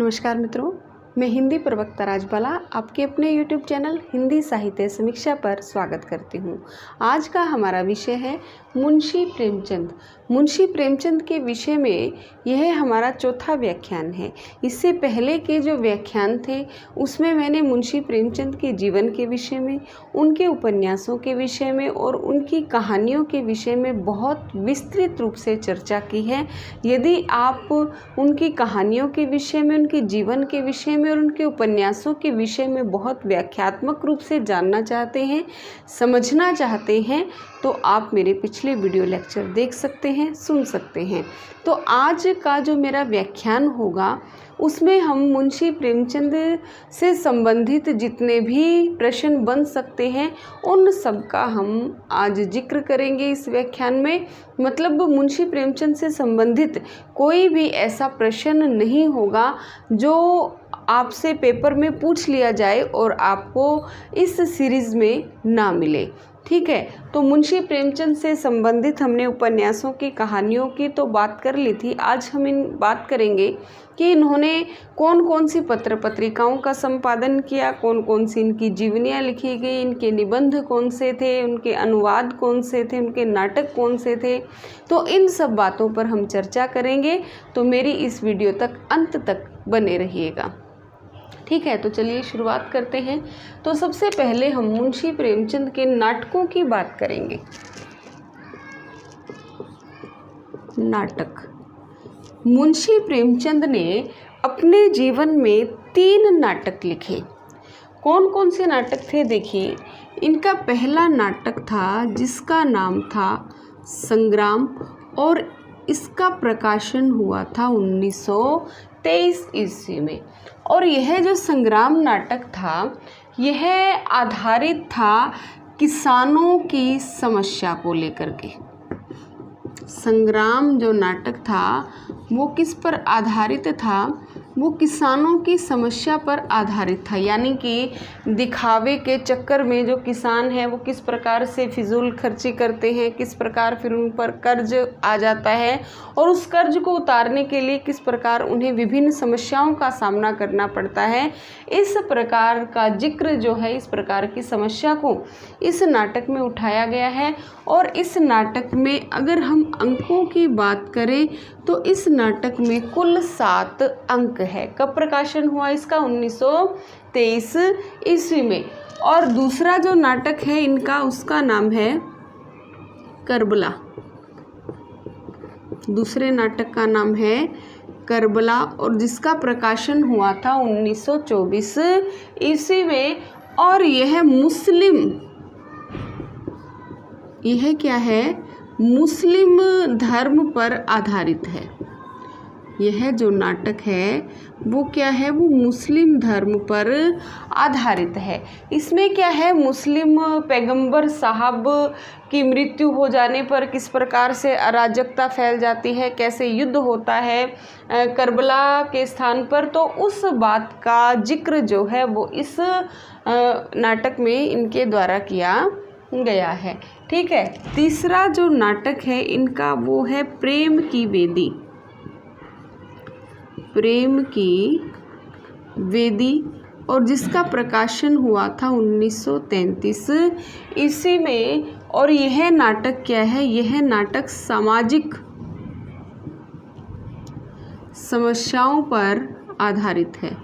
नमस्कार मित्रों, मैं हिंदी प्रवक्ता राजबाला आपके अपने YouTube चैनल हिंदी साहित्य समीक्षा पर स्वागत करती हूँ। आज का हमारा विषय है मुंशी प्रेमचंद। मुंशी प्रेमचंद के विषय में यह हमारा चौथा व्याख्यान है। इससे पहले के जो व्याख्यान थे उसमें मैंने मुंशी प्रेमचंद के जीवन के विषय में, उनके उपन्यासों के विषय में और उनकी कहानियों के विषय में बहुत विस्तृत रूप से चर्चा की है। यदि आप उनकी कहानियों के विषय में, उनके जीवन के विषय में और उनके उपन्यासों के विषय में बहुत व्याख्यात्मक रूप से जानना चाहते हैं, समझना चाहते हैं, तो आप मेरे पिछले वीडियो लेक्चर देख सकते हैं, सुन सकते हैं। तो आज का जो मेरा व्याख्यान होगा उसमें हम मुंशी प्रेमचंद से संबंधित जितने भी प्रश्न बन सकते हैं उन सब का हम आज जिक्र करेंगे इस व्याख्यान में। मतलब मुंशी प्रेमचंद से संबंधित कोई भी ऐसा प्रश्न नहीं होगा जो आपसे पेपर में पूछ लिया जाए और आपको इस सीरीज़ में ना मिले। ठीक है, तो मुंशी प्रेमचंद से संबंधित हमने उपन्यासों की, कहानियों की तो बात कर ली थी। आज हम इन बात करेंगे कि इन्होंने कौन कौन सी पत्र पत्रिकाओं का संपादन किया, कौन कौन सी इनकी जीवनियाँ लिखी गई, इनके निबंध कौन से थे, उनके अनुवाद कौन से थे, उनके नाटक कौन से थे। तो इन सब बातों पर हम चर्चा करेंगे, तो मेरी इस वीडियो तक अंत तक बने रहिएगा। ठीक है, तो चलिए शुरुआत करते हैं। तो सबसे पहले हम मुंशी प्रेमचंद के नाटकों की बात करेंगे। नाटक। मुंशी प्रेमचंद ने अपने जीवन में 3 नाटक लिखे। कौन कौन से नाटक थे देखिए। इनका पहला नाटक था जिसका नाम था संग्राम और इसका प्रकाशन हुआ था 1923 ईस्वी में। और यह जो संग्राम नाटक था यह आधारित था किसानों की समस्या को लेकर के। संग्राम जो नाटक था वो किस पर आधारित था? वो किसानों की समस्या पर आधारित था। यानी कि दिखावे के चक्कर में जो किसान हैं वो किस प्रकार से फिजूल खर्ची करते हैं, किस प्रकार फिर उन पर कर्ज आ जाता है और उस कर्ज को उतारने के लिए किस प्रकार उन्हें विभिन्न समस्याओं का सामना करना पड़ता है। इस प्रकार का जिक्र जो है, इस प्रकार की समस्या को इस नाटक में उठाया गया है। और इस नाटक में अगर हम अंकों की बात करें तो इस नाटक में कुल 7 अंक है। कब प्रकाशन हुआ इसका? 1923 ईस्वी में। और दूसरा जो नाटक है इनका, उसका नाम है करबला। दूसरे नाटक का नाम है करबला और जिसका प्रकाशन हुआ था 1924 ईस्वी में। और यह क्या है? मुस्लिम धर्म पर आधारित है। यह जो नाटक है वो क्या है? वो मुस्लिम धर्म पर आधारित है। इसमें क्या है? मुस्लिम पैगंबर साहब की मृत्यु हो जाने पर किस प्रकार से अराजकता फैल जाती है, कैसे युद्ध होता है करबला के स्थान पर, तो उस बात का जिक्र जो है वो इस नाटक में इनके द्वारा किया गया है। ठीक है, तीसरा जो नाटक है इनका वो है प्रेम की वेदी। प्रेम की वेदी और जिसका प्रकाशन हुआ था 1933 ईस्वी में। और यह नाटक क्या है? यह नाटक सामाजिक समस्याओं पर आधारित है।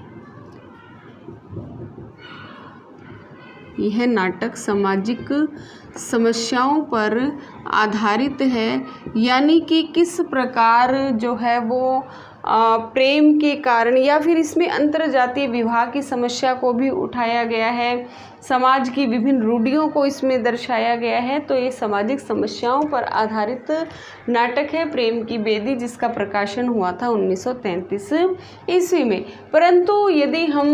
यह नाटक सामाजिक समस्याओं पर आधारित है। यानी कि किस प्रकार जो है वो प्रेम के कारण या फिर इसमें अंतरजातीय विवाह की समस्या को भी उठाया गया है, समाज की विभिन्न रूढ़ियों को इसमें दर्शाया गया है। तो ये सामाजिक समस्याओं पर आधारित नाटक है प्रेम की वेदी, जिसका प्रकाशन हुआ था 1933 ईस्वी में। परंतु यदि हम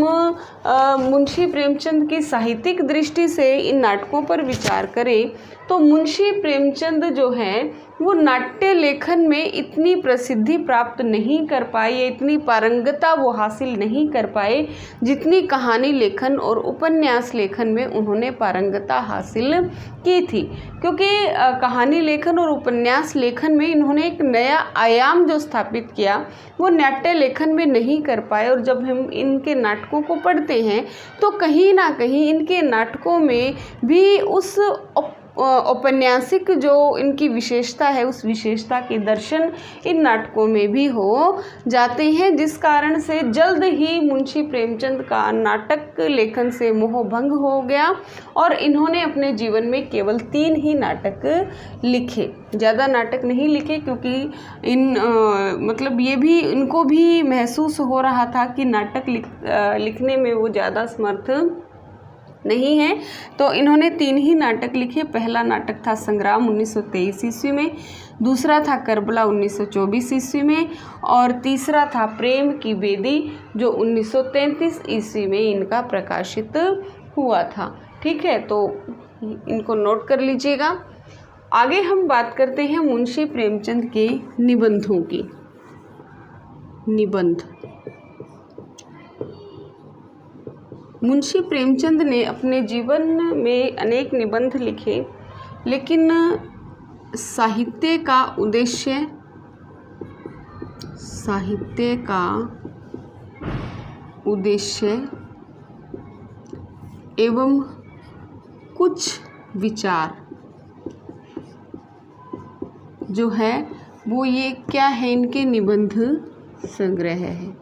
मुंशी प्रेमचंद की साहित्यिक दृष्टि से इन नाटकों पर विचार करें तो मुंशी प्रेमचंद जो है वो नाट्य लेखन में इतनी प्रसिद्धि प्राप्त नहीं कर पाए या इतनी पारंगता वो हासिल नहीं कर पाए जितनी कहानी लेखन और उपन्यास लेखन में उन्होंने पारंगता हासिल की थी। क्योंकि कहानी लेखन और उपन्यास लेखन में इन्होंने एक नया आयाम जो स्थापित किया वो नाट्य लेखन में नहीं कर पाए। और जब हम इनके नाटकों को पढ़ते हैं तो कहीं ना कहीं इनके नाटकों में भी उस औपन्यासिक जो इनकी विशेषता है उस विशेषता के दर्शन इन नाटकों में भी हो जाते हैं, जिस कारण से जल्द ही मुंशी प्रेमचंद का नाटक लेखन से मोह भंग हो गया और इन्होंने अपने जीवन में केवल 3 ही नाटक लिखे, ज़्यादा नाटक नहीं लिखे। क्योंकि मतलब ये भी इनको भी महसूस हो रहा था कि नाटक लिखने में वो ज़्यादा समर्थ नहीं है, तो इन्होंने 3 ही नाटक लिखे। पहला नाटक था संग्राम 1923 ईस्वी में, दूसरा था करबला 1924 ईस्वी में और तीसरा था प्रेम की बेदी जो 1933 ईस्वी में इनका प्रकाशित हुआ था। ठीक है, तो इनको नोट कर लीजिएगा। आगे हम बात करते हैं मुंशी प्रेमचंद के निबंधों की। निबंध। मुंशी प्रेमचंद ने अपने जीवन में अनेक निबंध लिखे, लेकिन साहित्य का उद्देश्य एवं कुछ विचार जो है वो ये क्या है, इनके निबंध संग्रह है।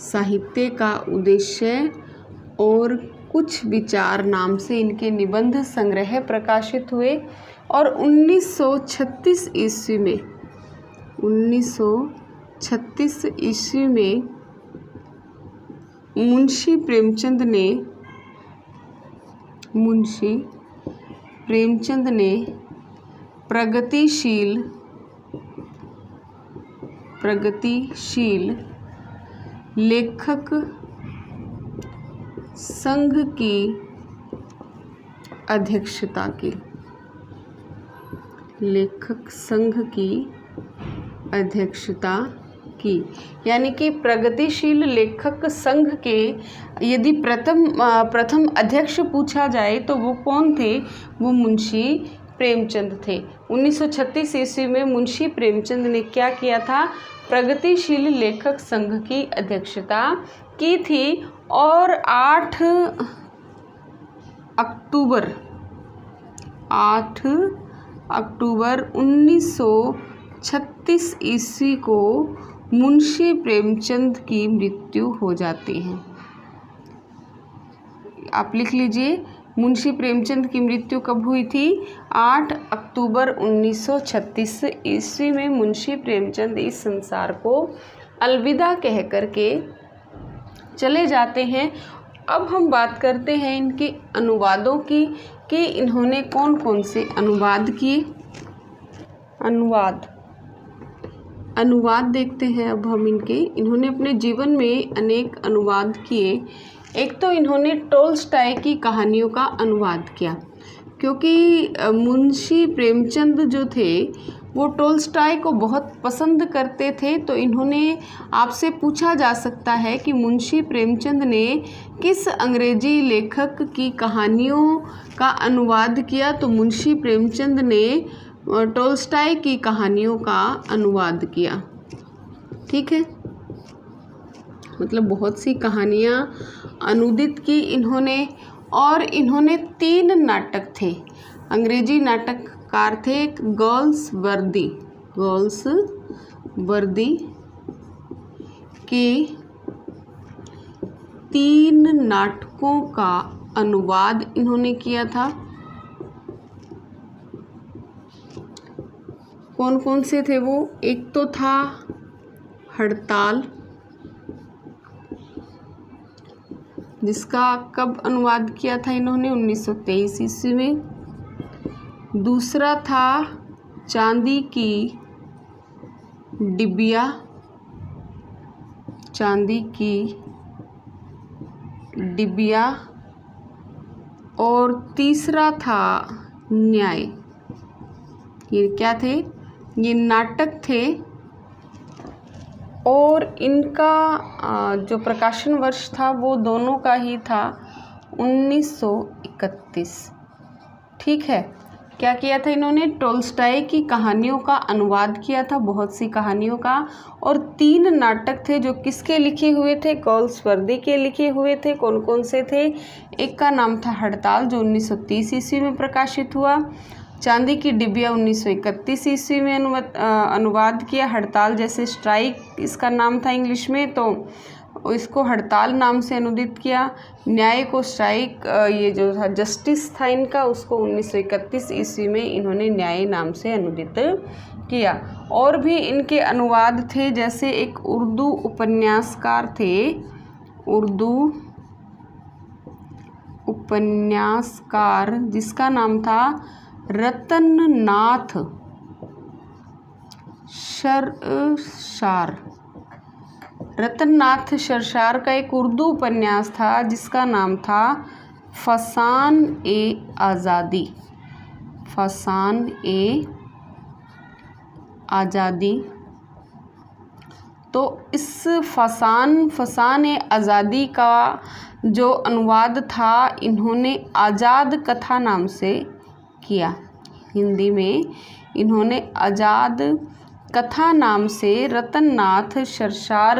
साहित्य का उद्देश्य और कुछ विचार नाम से इनके निबंध संग्रह प्रकाशित हुए और 1936 ईस्वी में मुंशी प्रेमचंद ने प्रगतिशील लेखक संघ की अध्यक्षता की। यानी कि प्रगतिशील लेखक संघ के यदि प्रथम अध्यक्ष पूछा जाए तो वो कौन थे, वो मुंशी प्रेमचंद थे। 1936 ईस्वी में मुंशी प्रेमचंद ने क्या किया था, प्रगतिशील लेखक संघ की अध्यक्षता की थी और 8 अक्टूबर 1936 ईस्वी को मुंशी प्रेमचंद की मृत्यु हो जाती है। आप लिख लीजिए, मुंशी प्रेमचंद की मृत्यु कब हुई थी, 8 अक्टूबर 1936 ईस्वी में मुंशी प्रेमचंद इस संसार को अलविदा कह करके चले जाते हैं। अब हम बात करते हैं इनके अनुवादों की कि इन्होंने कौन कौन से अनुवाद किए। अनुवाद देखते हैं अब हम इन्होंने अपने जीवन में अनेक अनुवाद किए। एक तो इन्होंने टोल्स्टॉय की कहानियों का अनुवाद किया, क्योंकि मुंशी प्रेमचंद जो थे वो टोल्स्टॉय को बहुत पसंद करते थे। तो इन्होंने, आपसे पूछा जा सकता है कि मुंशी प्रेमचंद ने किस अंग्रेजी लेखक की कहानियों का अनुवाद किया, तो मुंशी प्रेमचंद ने टोल्स्टॉय की कहानियों का अनुवाद किया। ठीक है, मतलब बहुत सी कहानियाँ अनुदित की इन्होंने। और इन्होंने 3 नाटक थे, अंग्रेजी नाटककार थे, गर्ल्स वर्दी के 3 नाटकों का अनुवाद इन्होंने किया था। कौन कौन से थे वो, एक तो था हड़ताल, जिसका कब अनुवाद किया था इन्होंने, 1923 ईस्वी में। दूसरा था चांदी की डिबिया और तीसरा था न्याय। ये क्या थे? ये नाटक थे और इनका जो प्रकाशन वर्ष था वो दोनों का ही था 1931। ठीक है। क्या किया था इन्होंने? टोल्स्टॉय की कहानियों का अनुवाद किया था, बहुत सी कहानियों का, और 3 नाटक थे जो किसके लिखे हुए थे? गोल्सवर्दी के लिखे हुए थे। कौन कौन से थे? एक का नाम था हड़ताल, जो 1930 ईस्वी में प्रकाशित हुआ। चांदी की डिबिया 1931 ईस्वी में अनुवाद किया। हड़ताल जैसे स्ट्राइक इसका नाम था इंग्लिश में, तो इसको हड़ताल नाम से अनुदित किया। न्याय को स्ट्राइक, ये जो था जस्टिस था इनका, उसको 1931 ईस्वी में इन्होंने न्याय नाम से अनुदित किया। और भी इनके अनुवाद थे, जैसे एक उर्दू उपन्यासकार थे, उर्दू उपन्यासकार जिसका नाम था रतननाथ शरशार। रतननाथ शरशार का एक उर्दू उपन्यास था जिसका नाम था फसान ए आज़ादी। फसान ए आज़ादी। तो इस फसान ए आज़ादी का जो अनुवाद था इन्होंने आज़ाद कथा नाम से किया। हिंदी में इन्होंने आज़ाद कथा नाम से रतननाथ शरशार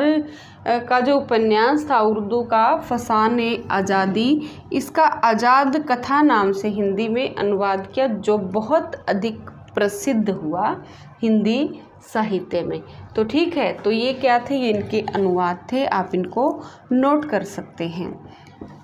का जो उपन्यास था उर्दू का फसान ए आज़ादी, इसका आज़ाद कथा नाम से हिंदी में अनुवाद किया, जो बहुत अधिक प्रसिद्ध हुआ हिंदी साहित्य में। तो ठीक है, तो ये क्या थे? ये इनके अनुवाद थे, आप इनको नोट कर सकते हैं।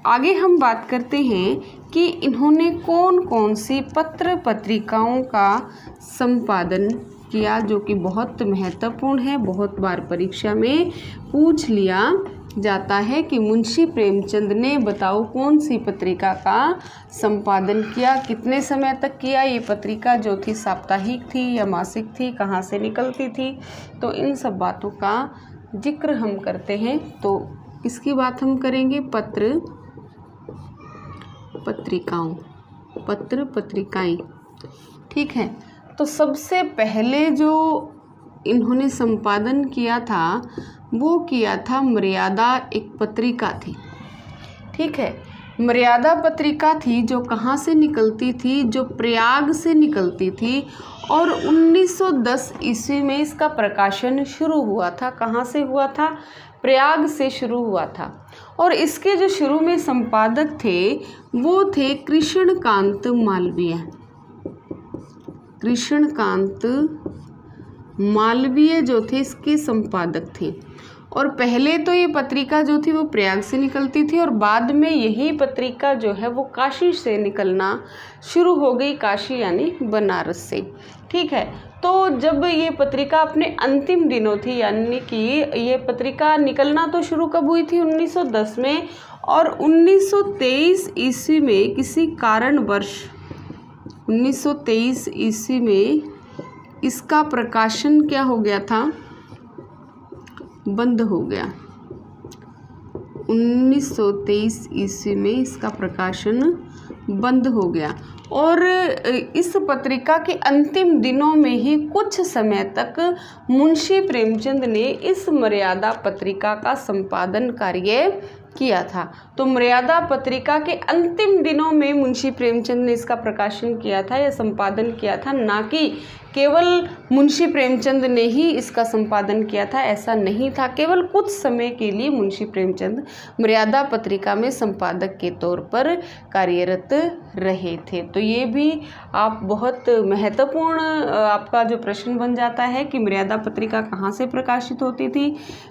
आगे हम बात करते हैं कि इन्होंने कौन कौन सी पत्र पत्रिकाओं का संपादन किया, जो कि बहुत महत्वपूर्ण है। बहुत बार परीक्षा में पूछ लिया जाता है कि मुंशी प्रेमचंद ने बताओ कौन सी पत्रिका का संपादन किया, कितने समय तक किया, ये पत्रिका जो थी साप्ताहिक थी या मासिक थी, कहाँ से निकलती थी। तो इन सब बातों का जिक्र हम करते हैं। तो इसकी बात हम करेंगे पत्र पत्रिकाओं, पत्र पत्रिकाएं। ठीक है। तो सबसे पहले जो इन्होंने संपादन किया था वो किया था मर्यादा, एक पत्रिका थी। ठीक है। मर्यादा पत्रिका थी जो कहाँ से निकलती थी? जो प्रयाग से निकलती थी, और 1910 ईस्वी में इसका प्रकाशन शुरू हुआ था। कहाँ से हुआ था? प्रयाग से शुरू हुआ था। और इसके जो शुरू में संपादक थे वो थे कृष्णकांत मालवीय। कृष्णकांत मालवीय जो थे इसके संपादक थे। और पहले तो ये पत्रिका जो थी वो प्रयाग से निकलती थी, और बाद में यही पत्रिका जो है वो काशी से निकलना शुरू हो गई, काशी यानी बनारस से। ठीक है। तो जब ये पत्रिका अपने अंतिम दिनों थी, यानी कि ये पत्रिका निकलना तो शुरू कब हुई थी? 1910 में, और 1923 ईस्वी में किसी कारणवश 1923 ईस्वी में इसका प्रकाशन क्या हो गया था? बंद हो गया। 1923 ईस्वी में इसका प्रकाशन बंद हो गया। और इस पत्रिका के अंतिम दिनों में ही कुछ समय तक मुंशी प्रेमचंद ने इस मर्यादा पत्रिका का संपादन कार्य किया था। तो मर्यादा पत्रिका के अंतिम दिनों में मुंशी प्रेमचंद ने इसका प्रकाशन किया था या संपादन किया था, ना कि केवल मुंशी प्रेमचंद ने ही इसका संपादन किया था, ऐसा नहीं था। केवल कुछ समय के लिए मुंशी प्रेमचंद मर्यादा पत्रिका में संपादक के तौर पर कार्यरत रहे थे। तो ये भी आप बहुत महत्वपूर्ण आपका जो प्रश्न बन जाता है कि मर्यादा पत्रिका कहाँ से प्रकाशित होती थी?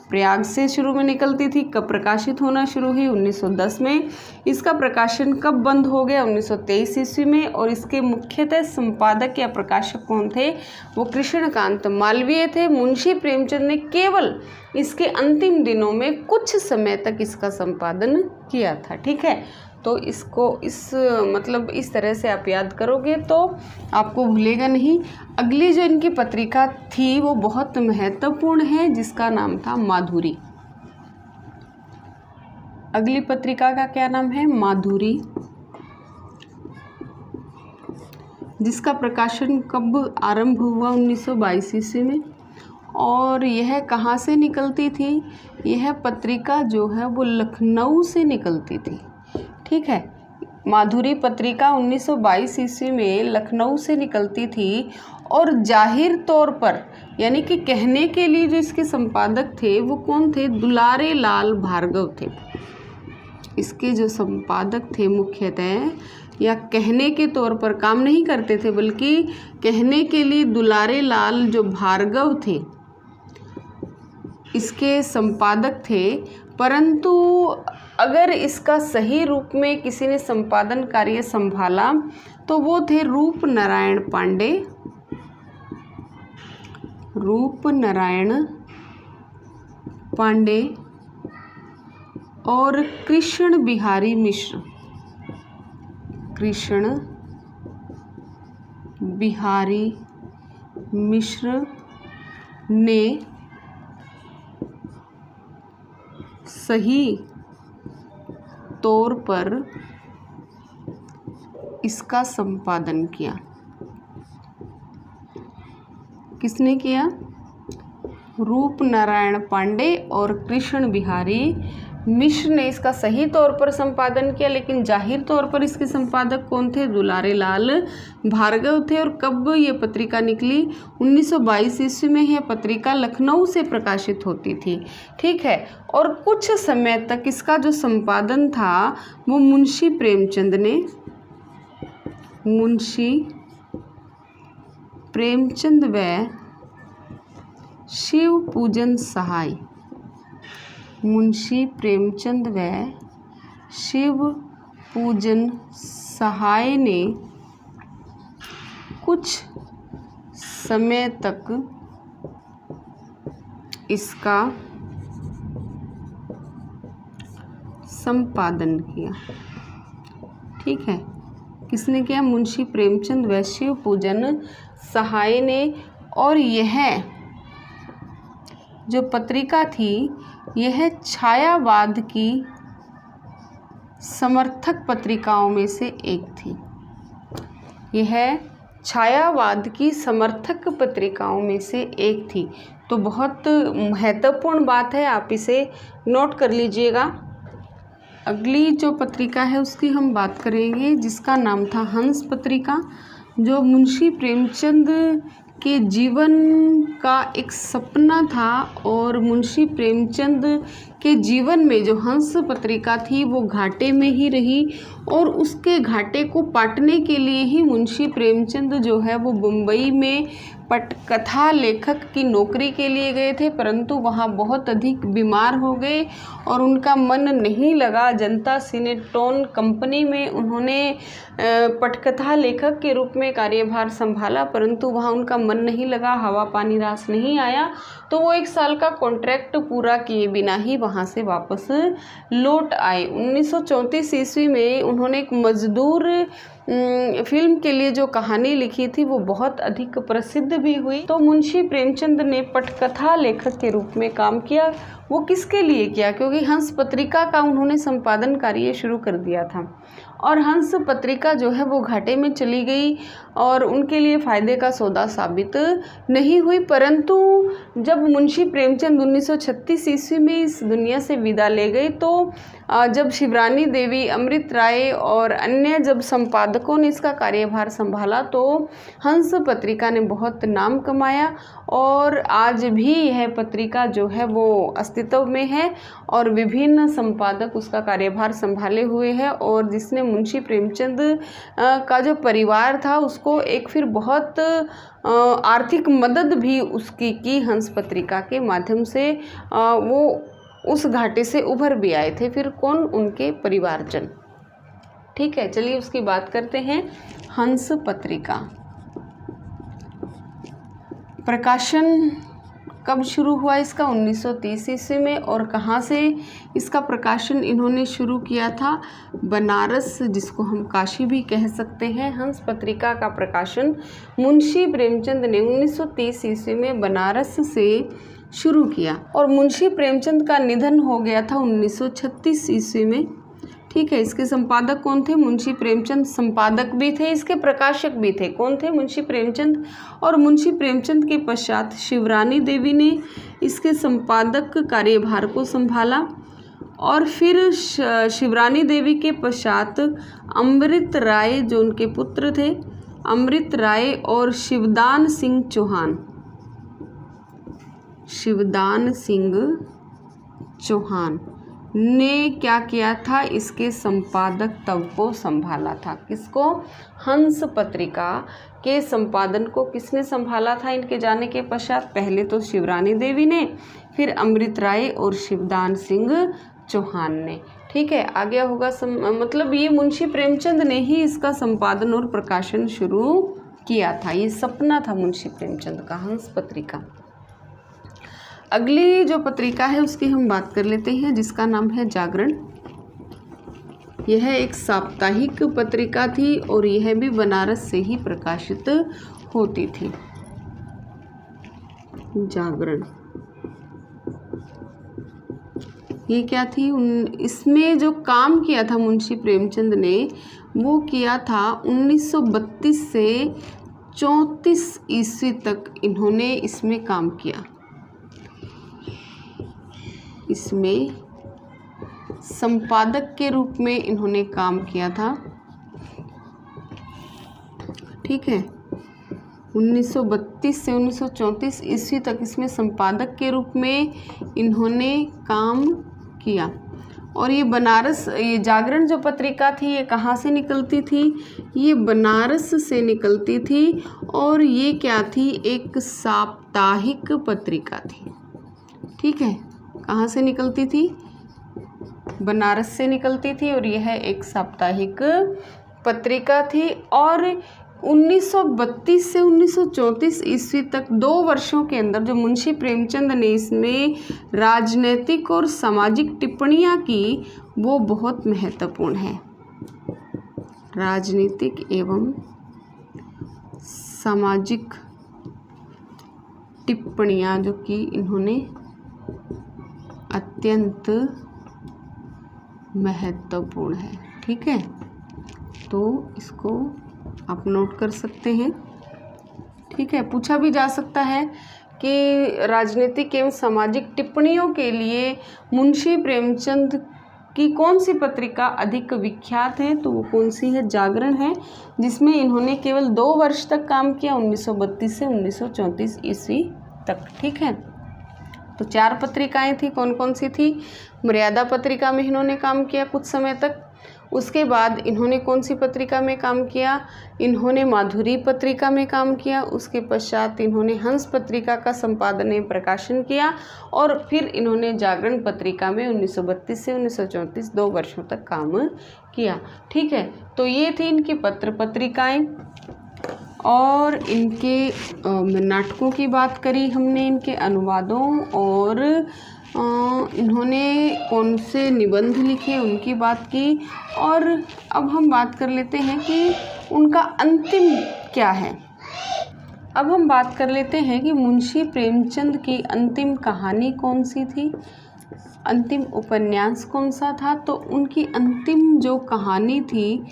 प्रयाग से शुरू में निकलती थी। कब प्रकाशित होना शुरू हुई? 1910 में। इसका प्रकाशन कब बंद हो गया? 1923 ईस्वी में। और इसके मुख्यतः संपादक या प्रकाशक कौन थे? वो कृष्णकांत मालवीय थे। मुंशी प्रेमचंद ने केवल इसके अंतिम दिनों में कुछ समय तक इसका संपादन किया था। ठीक है। तो इसको इस तरह से आप याद करोगे तो आपको भूलेगा नहीं। अगली जो इनकी पत्रिका थी वो बहुत महत्वपूर्ण है, जिसका नाम था माधुरी। अगली पत्रिका का क्या नाम है? माधुरी। जिसका प्रकाशन कब आरंभ हुआ? 1922 ईस्वी में। और यह कहाँ से निकलती थी? यह पत्रिका जो है वो लखनऊ से निकलती थी। ठीक है, माधुरी पत्रिका 1922 ईस्वी में लखनऊ से निकलती थी और जाहिर तौर पर यानी कि कहने के लिए जो इसके संपादक थे वो कौन थे? दुलारे लाल भार्गव थे। इसके जो संपादक थे मुख्यतः या कहने के तौर पर काम नहीं करते थे, बल्कि कहने के लिए दुलारे लाल जो भार्गव थे इसके संपादक थे। परंतु अगर इसका सही रूप में किसी ने संपादन कार्य संभाला तो वो थे रूप नारायण पांडे, रूप नारायण पांडे और कृष्ण बिहारी मिश्र, कृष्ण बिहारी मिश्र ने सही तौर पर इसका संपादन किया। किसने किया? रूप नारायण पांडे और कृष्ण बिहारी मिश्र ने इसका सही तौर पर संपादन किया, लेकिन जाहिर तौर पर इसके संपादक कौन थे? दुलारे लाल भार्गव थे। और कब ये पत्रिका निकली? 1922 ईस्वी में यह पत्रिका लखनऊ से प्रकाशित होती थी। ठीक है, और कुछ समय तक इसका जो संपादन था वो मुंशी प्रेमचंद ने, मुंशी प्रेमचंद व शिव पूजन सहाय, मुंशी प्रेमचंद व शिव पूजन सहाय ने कुछ समय तक इसका संपादन किया। ठीक है, किसने किया? मुंशी प्रेमचंद व शिव पूजन सहाय ने। और यह जो पत्रिका थी यह छायावाद की समर्थक पत्रिकाओं में से एक थी। यह छायावाद की समर्थक पत्रिकाओं में से एक थी। तो बहुत महत्वपूर्ण बात है, आप इसे नोट कर लीजिएगा। अगली जो पत्रिका है उसकी हम बात करेंगे, जिसका नाम था हंस पत्रिका, जो मुंशी प्रेमचंद के जीवन का एक सपना था। और मुंशी प्रेमचंद के जीवन में जो हंस पत्रिका थी वो घाटे में ही रही, और उसके घाटे को पाटने के लिए ही मुंशी प्रेमचंद जो है वो मुंबई में पटकथा लेखक की नौकरी के लिए गए थे, परंतु वहाँ बहुत अधिक बीमार हो गए और उनका मन नहीं लगा। जनता सिनेटोन कंपनी में उन्होंने पटकथा लेखक के रूप में कार्यभार संभाला, परंतु वहाँ उनका मन नहीं लगा, हवा पानी रास नहीं आया, तो वो 1 साल का कॉन्ट्रैक्ट पूरा किए बिना ही वहाँ से वापस लौट आए। 1934 ईस्वी में उन्होंने एक मजदूर फिल्म के लिए जो कहानी लिखी थी वो बहुत अधिक प्रसिद्ध भी हुई। तो मुंशी प्रेमचंद ने पटकथा लेखक के रूप में काम किया। वो किसके लिए किया? क्योंकि हंस पत्रिका का उन्होंने संपादन कार्य शुरू कर दिया था, और हंस पत्रिका जो है वो घाटे में चली गई और उनके लिए फ़ायदे का सौदा साबित नहीं हुई। परंतु जब मुंशी प्रेमचंद 1936 ईस्वी में इस दुनिया से विदा ले गए, तो जब शिवरानी देवी, अमृत राय और अन्य जब संपादकों ने इसका कार्यभार संभाला, तो हंस पत्रिका ने बहुत नाम कमाया और आज भी यह पत्रिका जो है वो अस्तित्व में है और विभिन्न संपादक उसका कार्यभार संभाले हुए हैं। और जिसने मुंशी प्रेमचंद का जो परिवार था उसको एक फिर बहुत आर्थिक मदद भी उसकी की हंस पत्रिका के माध्यम से, वो उस घाटे से उभर भी आए थे। फिर कौन? उनके परिवारजन। ठीक है, चलिए उसकी बात करते हैं। हंस पत्रिका प्रकाशन कब शुरू हुआ इसका? 1930 ईस्वी में। और कहाँ से इसका प्रकाशन इन्होंने शुरू किया था? बनारस, जिसको हम काशी भी कह सकते हैं। हंस पत्रिका का प्रकाशन मुंशी प्रेमचंद ने 1930 ईस्वी में बनारस से शुरू किया और मुंशी प्रेमचंद का निधन हो गया था 1936 ईस्वी में। ठीक है। इसके संपादक कौन थे? मुंशी प्रेमचंद संपादक भी थे, इसके प्रकाशक भी थे। कौन थे? मुंशी प्रेमचंद। और मुंशी प्रेमचंद के पश्चात शिवरानी देवी ने इसके संपादक कार्यभार को संभाला। और फिर शिवरानी देवी के पश्चात अमृत राय जो उनके पुत्र थे, अमृत राय और शिवदान सिंह चौहान, शिवदान सिंह चौहान ने क्या किया था? इसके संपादक तब को संभाला था। किसको? हंस पत्रिका के संपादन को किसने संभाला था इनके जाने के पश्चात? पहले तो शिवरानी देवी ने, फिर अमृत राय और शिवदान सिंह चौहान ने। ठीक है, आ गया होगा मतलब ये मुंशी प्रेमचंद ने ही इसका संपादन और प्रकाशन शुरू किया था। ये सपना था मुंशी प्रेमचंद का, हंस पत्रिका। अगली जो पत्रिका है उसकी हम बात कर लेते हैं, जिसका नाम है जागरण। यह एक साप्ताहिक पत्रिका थी और यह भी बनारस से ही प्रकाशित होती थी। जागरण ये क्या थी? इसमें जो काम किया था मुंशी प्रेमचंद ने वो किया था 1932 से 34 ईस्वी तक इन्होंने इसमें काम किया। इसमें संपादक के रूप में इन्होंने काम किया था। ठीक है, 1932 से 1934 ईस्वी तक इसमें संपादक के रूप में इन्होंने काम किया। और ये बनारस, ये जागरण जो पत्रिका थी ये कहाँ से निकलती थी? ये बनारस से निकलती थी। और ये क्या थी? एक साप्ताहिक पत्रिका थी। ठीक है, कहाँ से निकलती थी? बनारस से निकलती थी और यह एक साप्ताहिक पत्रिका थी। और 1932 से 1934 ईस्वी तक 2 वर्षों के अंदर जो मुंशी प्रेमचंद ने इसमें राजनैतिक और सामाजिक टिप्पणियाँ की वो बहुत महत्वपूर्ण है। राजनीतिक एवं सामाजिक टिप्पणियाँ जो कि इन्होंने अत्यंत महत्वपूर्ण है। ठीक है, तो इसको आप नोट कर सकते हैं। ठीक है, पूछा भी जा सकता है कि राजनीतिक एवं सामाजिक टिप्पणियों के लिए मुंशी प्रेमचंद की कौन सी पत्रिका अधिक विख्यात है? तो वो कौन सी है? जागरण है, जिसमें इन्होंने केवल 2 वर्ष तक काम किया, 1932 से 1934 ईस्वी तक। ठीक है, तो 4 पत्रिकाएं थी। कौन कौन सी थी? मर्यादा पत्रिका में इन्होंने काम किया कुछ समय तक। उसके बाद इन्होंने कौन सी पत्रिका में काम किया? इन्होंने माधुरी पत्रिका में काम किया। उसके पश्चात इन्होंने हंस पत्रिका का संपादन एवं प्रकाशन किया। और फिर इन्होंने जागरण पत्रिका में 1932 से 1934 2 वर्षों तक काम किया। ठीक है, तो ये थी इनकी पत्रिकाएं। और इनके नाटकों की बात करी हमने, इनके अनुवादों और इन्होंने कौन से निबंध लिखे उनकी बात की। और अब हम बात कर लेते हैं कि उनका अंतिम क्या है। अब हम बात कर लेते हैं कि मुंशी प्रेमचंद की अंतिम कहानी कौन सी थी, अंतिम उपन्यास कौन सा था। तो उनकी अंतिम जो कहानी थी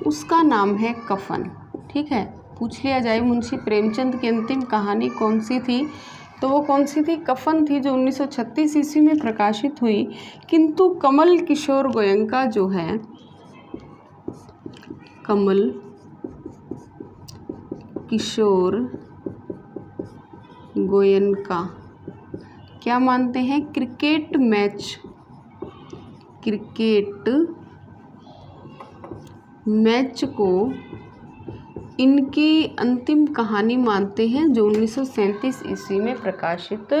उसका नाम है कफन। ठीक है, पूछ लिया जाए मुंशी प्रेमचंद की अंतिम कहानी कौन सी थी, तो वो कौन सी थी? कफन थी, जो 1936 ईस्वी में प्रकाशित हुई। किंतु कमल किशोर गोयनका जो है, कमल किशोर गोयनका क्या मानते हैं? क्रिकेट मैच को इनकी अंतिम कहानी मानते हैं, जो 1937 ईस्वी में प्रकाशित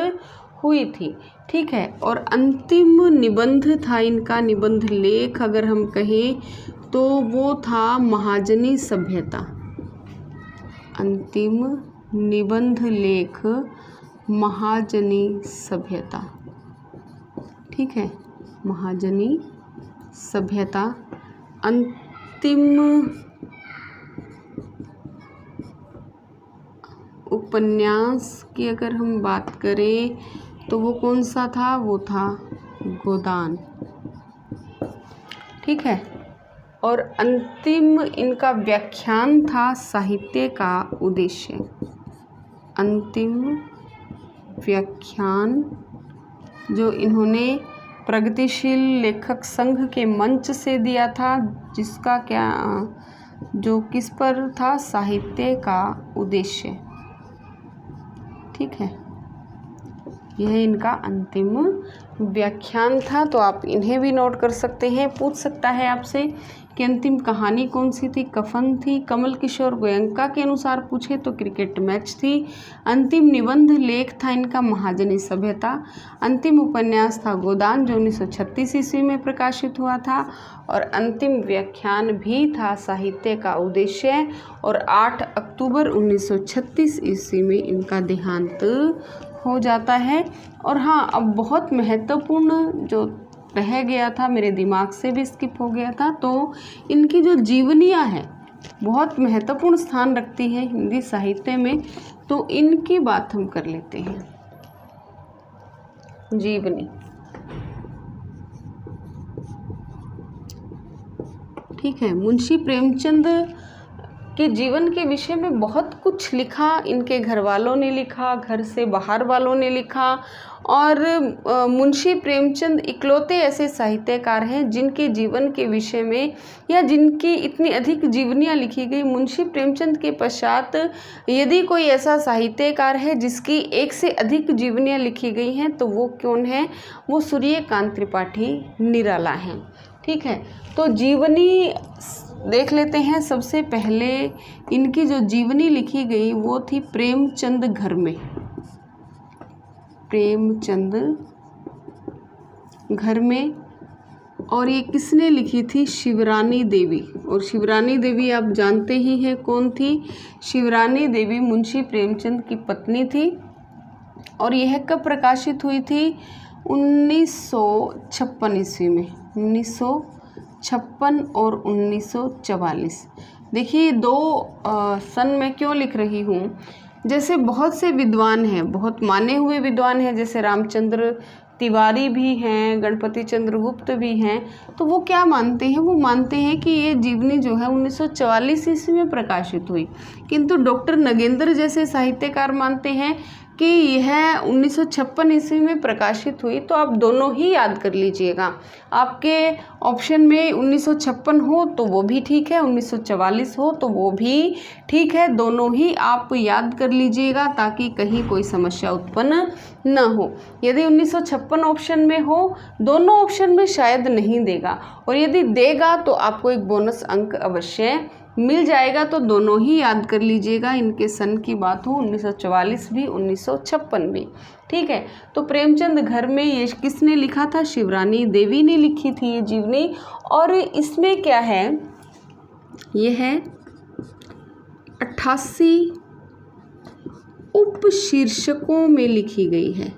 हुई थी। ठीक है, और अंतिम निबंध था इनका, निबंध लेख अगर हम कहें तो वो था महाजनी सभ्यता। अंतिम निबंध लेख महाजनी सभ्यता। ठीक है, महाजनी सभ्यता। अंतिम उपन्यास की अगर हम बात करें तो वो कौन सा था? वो था गोदान। ठीक है, और अंतिम इनका व्याख्यान था साहित्य का उद्देश्य। अंतिम व्याख्यान जो इन्होंने प्रगतिशील लेखक संघ के मंच से दिया था, जिसका क्या जो किस पर था, साहित्य का उद्देश्य। ठीक है, यह इनका अंतिम व्याख्यान था। तो आप इन्हें भी नोट कर सकते हैं। पूछ सकता है आपसे कि अंतिम कहानी कौन सी थी। कफन थी। कमल किशोर गोयंका के अनुसार पूछे तो क्रिकेट मैच थी। अंतिम निबंध लेख था इनका महाजनी सभ्यता। अंतिम उपन्यास था गोदान जो 1936 ईस्वी में प्रकाशित हुआ था। और अंतिम व्याख्यान भी था साहित्य का उद्देश्य। और 8 अक्टूबर 1936 ईस्वी में इनका देहांत हो जाता है। और हाँ, अब बहुत महत्वपूर्ण जो रह गया था, मेरे दिमाग से भी स्किप हो गया था, तो इनकी जो जीवनियाँ हैं बहुत महत्वपूर्ण स्थान रखती हैं हिंदी साहित्य में। तो इनकी बात हम कर लेते हैं। जीवनी, ठीक है। मुंशी प्रेमचंद के जीवन के विषय में बहुत कुछ लिखा। इनके घर वालों ने लिखा, घर से बाहर वालों ने लिखा। और मुंशी प्रेमचंद इकलौते ऐसे साहित्यकार हैं जिनके जीवन के विषय में या जिनकी इतनी अधिक जीवनियाँ लिखी गई। मुंशी प्रेमचंद के पश्चात यदि कोई ऐसा साहित्यकार है जिसकी एक से अधिक जीवनियाँ लिखी गई हैं तो वो कौन है? वो सूर्यकांत त्रिपाठी निराला हैं। ठीक है, तो जीवनी देख लेते हैं। सबसे पहले इनकी जो जीवनी लिखी गई वो थी प्रेमचंद घर में। प्रेमचंद घर में। और ये किसने लिखी थी? शिवरानी देवी। और शिवरानी देवी आप जानते ही हैं कौन थी। शिवरानी देवी मुंशी प्रेमचंद की पत्नी थी। और यह कब प्रकाशित हुई थी? 1956 ईस्वी में। 1956 और 1944। देखिए, दो सन में क्यों लिख रही हूँ, जैसे बहुत से विद्वान हैं, बहुत माने हुए विद्वान हैं, जैसे रामचंद्र तिवारी भी हैं, गणपति चंद्रगुप्त भी हैं। तो वो क्या मानते हैं? वो मानते हैं कि ये जीवनी जो है 1944 ईस्वी में प्रकाशित हुई। किंतु डॉक्टर नगेंद्र जैसे साहित्यकार मानते हैं कि यह 1956 ईस्वी में प्रकाशित हुई। तो आप दोनों ही याद कर लीजिएगा। आपके ऑप्शन में 1956 हो तो वो भी ठीक है, 1944 हो तो वो भी ठीक है। दोनों ही आप याद कर लीजिएगा ताकि कहीं कोई समस्या उत्पन्न न हो। यदि 1956 ऑप्शन में हो, दोनों ऑप्शन में शायद नहीं देगा, और यदि देगा तो आपको एक बोनस अंक अवश्य मिल जाएगा। तो दोनों ही याद कर लीजिएगा। इनके सन की बात हो, 1944 भी 1956 भी। ठीक है, तो प्रेमचंद घर में ये किसने लिखा था? शिवरानी देवी ने लिखी थी ये जीवनी। और इसमें क्या है, ये है 88 उपशीर्षकों में लिखी गई है।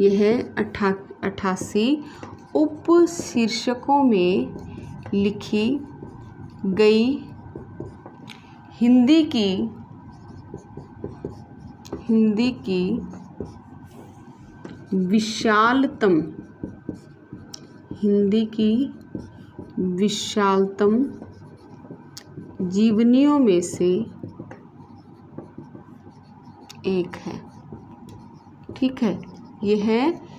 यह है 88 उपशीर्षकों में लिखी गई हिंदी की विशालतम जीवनियों में से एक है। ठीक है, यह है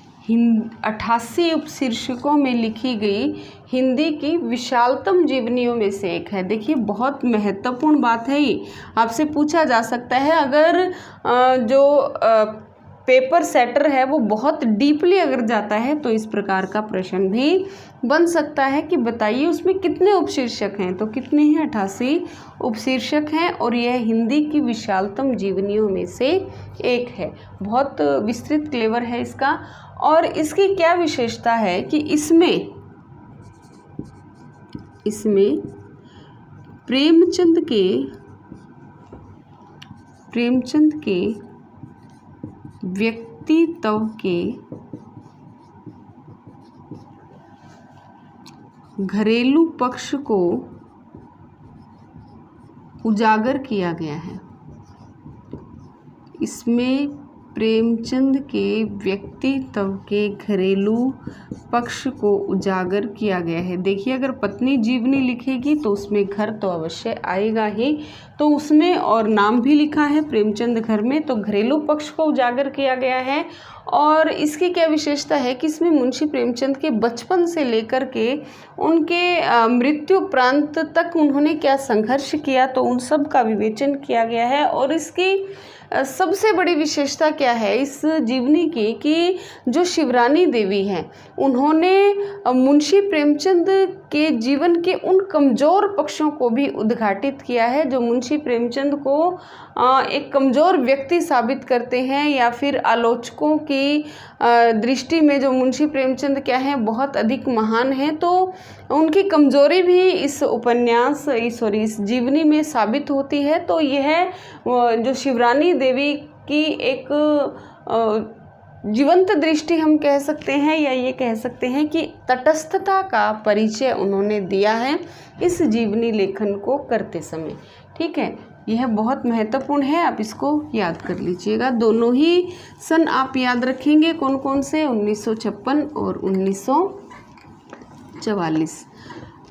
88 उपशीर्षकों में लिखी गई हिंदी की विशालतम जीवनियों में से एक है। देखिए, बहुत महत्वपूर्ण बात है ये। आपसे पूछा जा सकता है, अगर जो पेपर सेटर है वो बहुत डीपली अगर जाता है तो इस प्रकार का प्रश्न भी बन सकता है कि बताइए उसमें कितने उपशीर्षक हैं। तो कितने हैं? 88 उपशीर्षक हैं। और यह हिंदी की विशालतम जीवनियों में से एक है। बहुत विस्तृत क्लेवर है इसका। और इसकी क्या विशेषता है कि इसमें प्रेमचंद के व्यक्तित्व के घरेलू पक्ष को उजागर किया गया है। इसमें प्रेमचंद के व्यक्तित्व के घरेलू पक्ष को उजागर किया गया है। देखिए, अगर पत्नी जीवनी लिखेगी तो उसमें घर तो अवश्य आएगा ही, तो उसमें और नाम भी लिखा है प्रेमचंद घर में, तो घरेलू पक्ष को उजागर किया गया है। और इसकी क्या विशेषता है कि इसमें मुंशी प्रेमचंद के बचपन से लेकर के उनके मृत्यु प्रांत तक उन्होंने क्या संघर्ष किया, तो उन सब का विवेचन किया गया है। और इसकी सबसे बड़ी विशेषता क्या है इस जीवनी की कि जो शिवरानी देवी हैं उन्होंने मुंशी प्रेमचंद के जीवन के उन कमज़ोर पक्षों को भी उद्घाटित किया है जो मुंशी प्रेमचंद को एक कमज़ोर व्यक्ति साबित करते हैं, या फिर आलोचकों की दृष्टि में जो मुंशी प्रेमचंद क्या हैं बहुत अधिक महान हैं, तो उनकी कमज़ोरी भी इस उपन्यास इस जीवनी में साबित होती है। तो यह जो शिवरानी देवी की एक जीवंत दृष्टि हम कह सकते हैं, या ये कह सकते हैं कि तटस्थता का परिचय उन्होंने दिया है इस जीवनी लेखन को करते समय। ठीक है, यह बहुत महत्वपूर्ण है, आप इसको याद कर लीजिएगा। दोनों ही सन आप याद रखेंगे कौन कौन से, 1956 और 1944।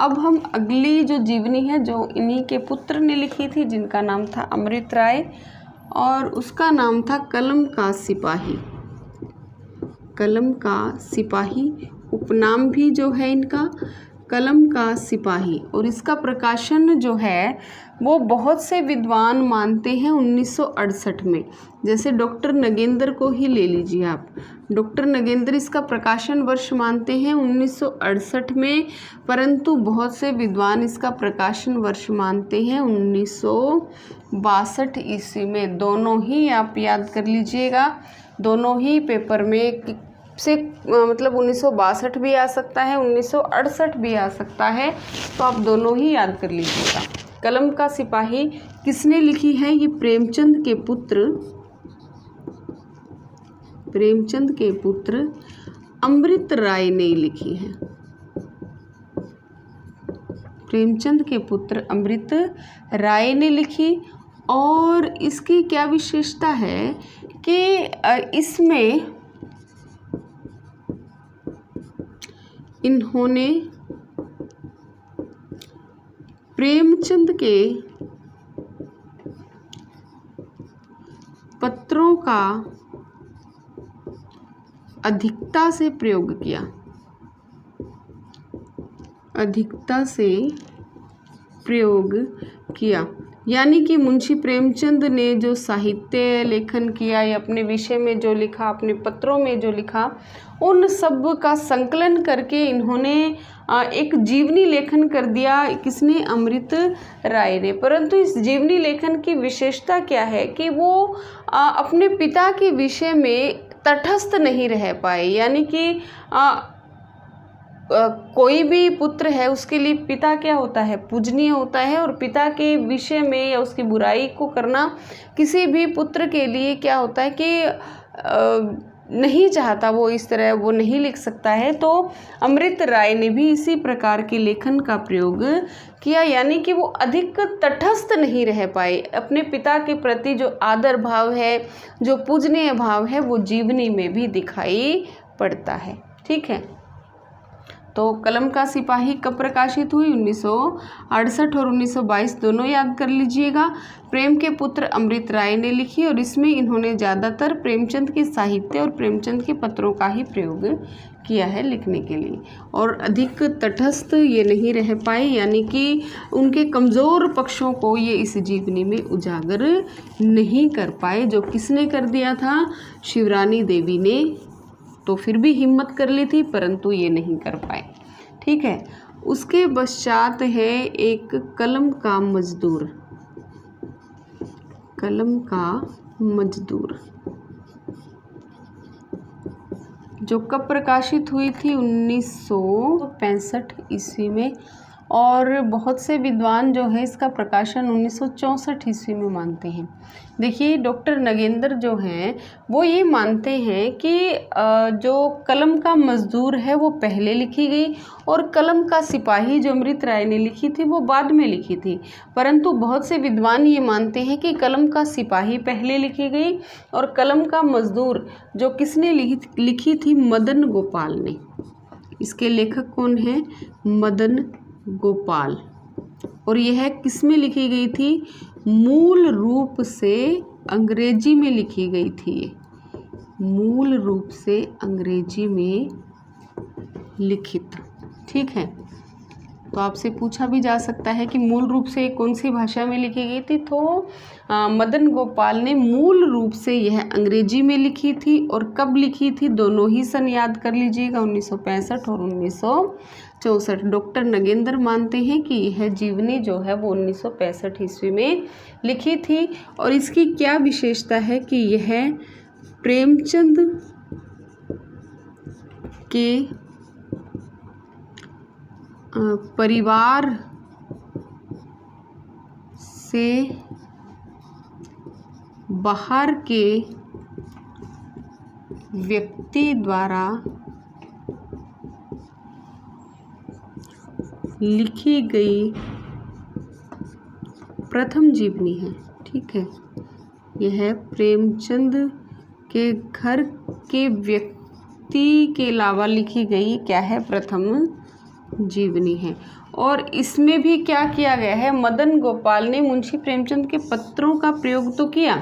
अब हम अगली जो जीवनी है जो इन्हीं के पुत्र ने लिखी थी, जिनका नाम था अमृत राय, और उसका नाम था कलम का सिपाही। कलम का सिपाही उपनाम भी जो है इनका कलम का सिपाही, और इसका प्रकाशन जो है वो बहुत से विद्वान मानते हैं 1968 में। जैसे डॉक्टर नगेंद्र को ही ले लीजिए आप, डॉक्टर नगेंद्र इसका प्रकाशन वर्ष मानते हैं 1968 में, परंतु बहुत से विद्वान इसका प्रकाशन वर्ष मानते हैं 1962 ईस्वी में। दोनों ही आप याद कर लीजिएगा, दोनों ही पेपर में से मतलब 1962 भी आ सकता है, 1968 भी आ सकता है, तो आप दोनों ही याद कर लीजिएगा। कलम का सिपाही किसने लिखी है? ये प्रेमचंद के पुत्र अमृत राय ने लिखी है। प्रेमचंद के पुत्र अमृत राय ने लिखी, और इसकी क्या विशेषता है कि इसमें इन्होंने प्रेमचंद के पत्रों का अधिकता से प्रयोग किया, यानी कि मुंशी प्रेमचंद ने जो साहित्य लेखन किया या अपने विषय में जो लिखा, अपने पत्रों में जो लिखा, उन सब का संकलन करके इन्होंने एक जीवनी लेखन कर दिया। किसने? अमृत राय ने। परंतु इस जीवनी लेखन की विशेषता क्या है कि वो अपने पिता के विषय में तटस्थ नहीं रह पाए, यानी कि कोई भी पुत्र है उसके लिए पिता क्या होता है? पूजनीय होता है, और पिता के विषय में या उसकी बुराई को करना किसी भी पुत्र के लिए क्या होता है कि नहीं चाहता, वो इस तरह वो नहीं लिख सकता है। तो अमृत राय ने भी इसी प्रकार के लेखन का प्रयोग किया, यानी कि वो अधिक तटस्थ नहीं रह पाए। अपने पिता के प्रति जो आदर भाव है, जो पूजनीय भाव है, वो जीवनी में भी दिखाई पड़ता है। ठीक है, तो कलम का सिपाही कब प्रकाशित हुई? 1968 और 1922 दोनों याद कर लीजिएगा। प्रेम के पुत्र अमृत राय ने लिखी, और इसमें इन्होंने ज़्यादातर प्रेमचंद के साहित्य और प्रेमचंद के पत्रों का ही प्रयोग किया है लिखने के लिए, और अधिक तटस्थ ये नहीं रह पाए, यानी कि उनके कमज़ोर पक्षों को ये इस जीवनी में उजागर नहीं कर पाए। जो किसने कर दिया था? शिवरानी देवी ने। तो फिर भी हिम्मत कर ली थी, परंतु ये नहीं कर पाए। ठीक है, उसके पश्चात है एक कलम का मजदूर। कलम का मजदूर जो कब प्रकाशित हुई थी? 1965 ईस्वी में, और बहुत से विद्वान जो है इसका प्रकाशन 1964 ईस्वी में मानते हैं। देखिए डॉक्टर नगेंद्र जो हैं वो ये मानते हैं कि जो कलम का मजदूर है वो पहले लिखी गई और कलम का सिपाही जो अमृत राय ने लिखी थी वो बाद में लिखी थी। परंतु बहुत से विद्वान ये मानते हैं कि कलम का सिपाही पहले लिखी गई और कलम का मजदूर जो किसने लिखी थी, मदन गोपाल ने। इसके लेखक कौन है, मदन गोपाल। और यह किस में लिखी गई थी, मूल रूप से अंग्रेजी में लिखी गई थी, मूल रूप से अंग्रेजी में लिखित। ठीक है, तो आपसे पूछा भी जा सकता है कि मूल रूप से कौन सी भाषा में लिखी गई थी, तो मदन गोपाल ने मूल रूप से यह अंग्रेजी में लिखी थी। और कब लिखी थी, दोनों ही सन याद कर लीजिएगा, 1965 और 1964। डॉक्टर नगेंद्र मानते हैं कि यह जीवनी जो है वो 1965 ईस्वी में लिखी थी। और इसकी क्या विशेषता है कि यह प्रेमचंद के परिवार से बाहर के व्यक्ति द्वारा लिखी गई प्रथम जीवनी है। ठीक है, यह प्रेमचंद के घर के व्यक्ति के अलावा लिखी गई क्या है, प्रथम जीवनी है। और इसमें भी क्या किया गया है, मदन गोपाल ने मुंशी प्रेमचंद के पत्रों का प्रयोग तो किया,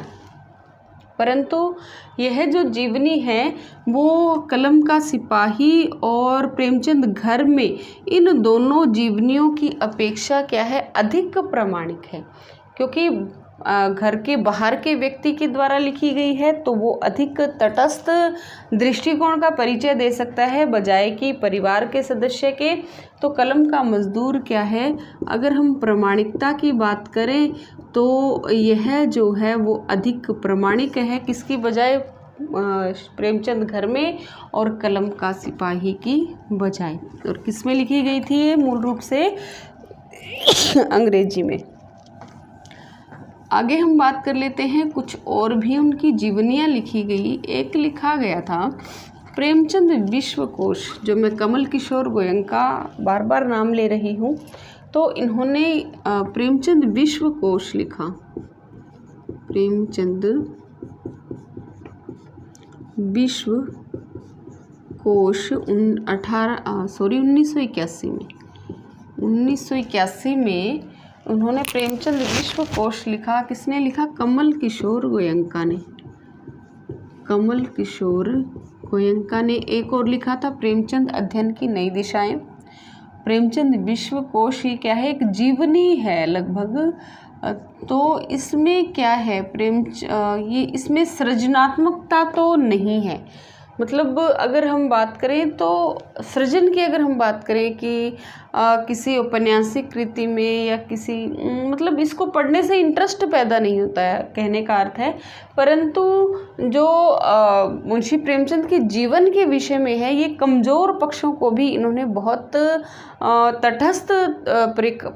परंतु यह जो जीवनी है वो कलम का सिपाही और प्रेमचंद घर में, इन दोनों जीवनियों की अपेक्षा क्या है, अधिक प्रामाणिक है। क्योंकि घर के बाहर के व्यक्ति के द्वारा लिखी गई है तो वो अधिक तटस्थ दृष्टिकोण का परिचय दे सकता है बजाय कि परिवार के सदस्य के। तो कलम का मजदूर क्या है, अगर हम प्रामाणिकता की बात करें तो यह जो है वो अधिक प्रामाणिक है, किसकी बजाय, प्रेमचंद घर में और कलम का सिपाही की बजाय। और किस में लिखी गई थी ये, मूल रूप से अंग्रेजी में। आगे हम बात कर लेते हैं, कुछ और भी उनकी जीवनियाँ लिखी गई। एक लिखा गया था प्रेमचंद विश्वकोश, जो मैं कमल किशोर गोयंका बार बार नाम ले रही हूँ, तो इन्होंने प्रेमचंद विश्वकोश लिखा। प्रेमचंद विश्वकोश 1981 में उन्होंने प्रेमचंद विश्वकोश लिखा। किसने लिखा, कमल किशोर गोयंका ने। कमल किशोर गोयंका ने एक और लिखा था, प्रेमचंद अध्ययन की नई दिशाएं। प्रेमचंद विश्वकोश ही क्या है, एक जीवनी है लगभग। तो इसमें क्या है, ये इसमें सृजनात्मकता तो नहीं है। मतलब अगर हम बात करें तो सृजन की अगर हम बात करें कि किसी औपन्यासिक कृति में या किसी मतलब इसको पढ़ने से इंटरेस्ट पैदा नहीं होता है, कहने का अर्थ है। परंतु जो मुंशी प्रेमचंद के जीवन के विषय में है, ये कमज़ोर पक्षों को भी इन्होंने बहुत तटस्थ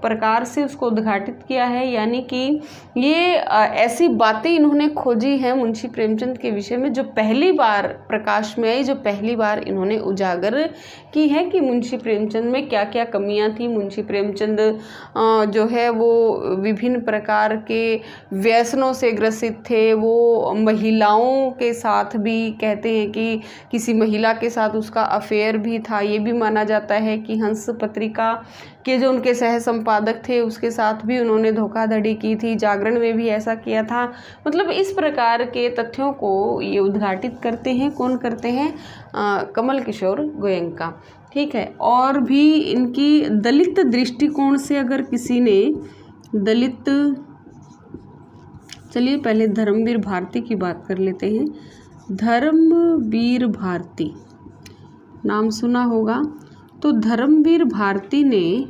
प्रकार से उसको उद्घाटित किया है। यानी कि ये ऐसी बातें इन्होंने खोजी हैं मुंशी प्रेमचंद के विषय में जो पहली बार प्रकाश में आई, जो पहली बार इन्होंने उजागर की है कि मुंशी प्रेमचंद में क्या क्या कमियां थी। मुंशी प्रेमचंद जो है वो विभिन्न प्रकार के व्यसनों से ग्रसित थे। वो महिलाओं के साथ भी कहते हैं कि किसी महिला के साथ उसका अफेयर भी था। ये भी माना जाता है कि हंस पत्रिका के जो उनके सह संपादक थे उसके साथ भी उन्होंने धोखाधड़ी की थी। जागरण में भी ऐसा किया था। मतलब इस प्रकार के तथ्यों को ये उद्घाटित करते हैं। कौन करते हैं? कमल किशोर गोयंका। ठीक है। और भी इनकी दलित दृष्टिकोण से अगर किसी ने दलित, चलिए पहले धर्मवीर भारती की बात कर लेते हैं। धर्मवीर भारती नाम सुना होगा। तो धर्मवीर भारती ने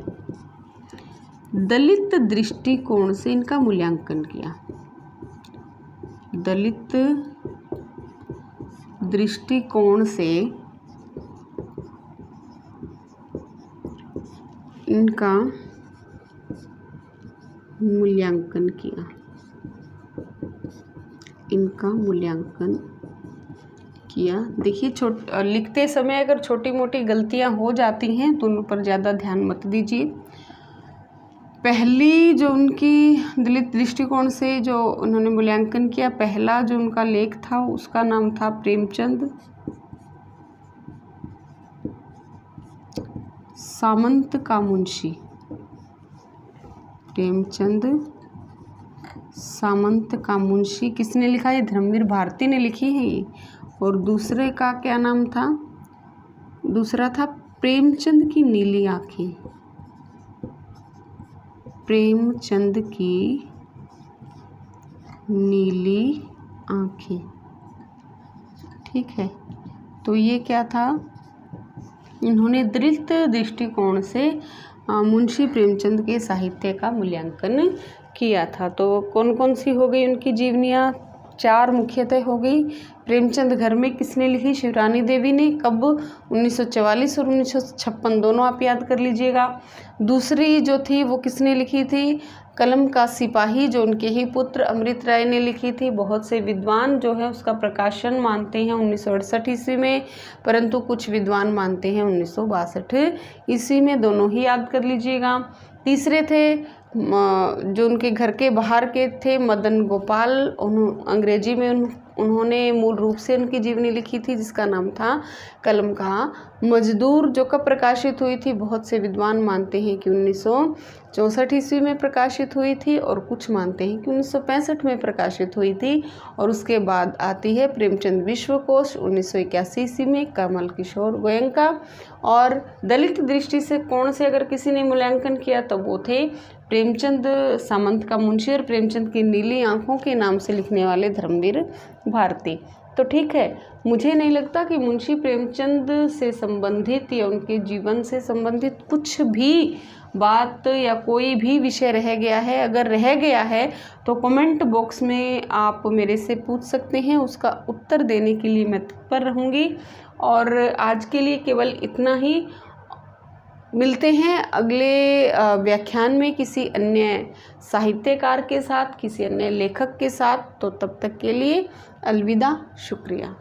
दलित दृष्टिकोण से इनका मूल्यांकन किया। दलित दृष्टिकोण से इनका मूल्यांकन किया, इनका मूल्यांकन किया। देखिए लिखते समय अगर छोटी मोटी गलतियां हो जाती हैं तो उन पर ज़्यादा ध्यान मत दीजिए। पहली जो उनकी दलित दृष्टिकोण से जो उन्होंने मूल्यांकन किया, पहला जो उनका लेख था उसका नाम था प्रेमचंद सामंत का मुंशी। प्रेमचंद सामंत का मुंशी किसने लिखा है? धर्मवीर भारती ने लिखी है ये। और दूसरे का क्या नाम था? दूसरा था प्रेमचंद की नीली आंखें। प्रेमचंद की नीली आंखें, ठीक है। तो ये क्या था? इन्होंने दलित दृष्टिकोण से मुंशी प्रेमचंद के साहित्य का मूल्यांकन किया था। तो कौन कौन सी हो गई उनकी जीवनियाँ? 4 मुख्यतः हो गई। प्रेमचंद घर में किसने लिखी? शिवरानी देवी ने। कब? 1944 और 1956, दोनों आप याद कर लीजिएगा। दूसरी जो थी वो किसने लिखी थी? कलम का सिपाही, जो उनके ही पुत्र अमृत राय ने लिखी थी। बहुत से विद्वान जो है उसका प्रकाशन मानते हैं 1968 ईस्वी में, परंतु कुछ विद्वान मानते हैं 1962 ईस्वी में। दोनों ही याद कर लीजिएगा। तीसरे थे जो उनके घर के बाहर के थे, मदन गोपाल। अंग्रेजी में उन्होंने मूल रूप से उनकी जीवनी लिखी थी जिसका नाम था कलम का मजदूर, जो कब प्रकाशित हुई थी? बहुत से विद्वान मानते हैं कि 1964 ईस्वी में प्रकाशित हुई थी और कुछ मानते हैं कि 1965 में प्रकाशित हुई थी। और उसके बाद आती है प्रेमचंद विश्वकोश 1981 ईस्वी में, कमल किशोर गोयनका। और दलित दृष्टि से कोण से अगर किसी ने मूल्यांकन किया तो वो थे प्रेमचंद सामंत का मुंशी और प्रेमचंद की नीली आंखों के नाम से लिखने वाले धर्मवीर भारती। तो ठीक है, मुझे नहीं लगता कि मुंशी प्रेमचंद से संबंधित या उनके जीवन से संबंधित कुछ भी बात या कोई भी विषय रह गया है। अगर रह गया है तो कमेंट बॉक्स में आप मेरे से पूछ सकते हैं, उसका उत्तर देने के लिए मैं तत्पर रहूँगी। और आज के लिए केवल इतना ही। मिलते हैं अगले व्याख्यान में किसी अन्य साहित्यकार के साथ, किसी अन्य लेखक के साथ। तो तब तक के लिए अलविदा, शुक्रिया।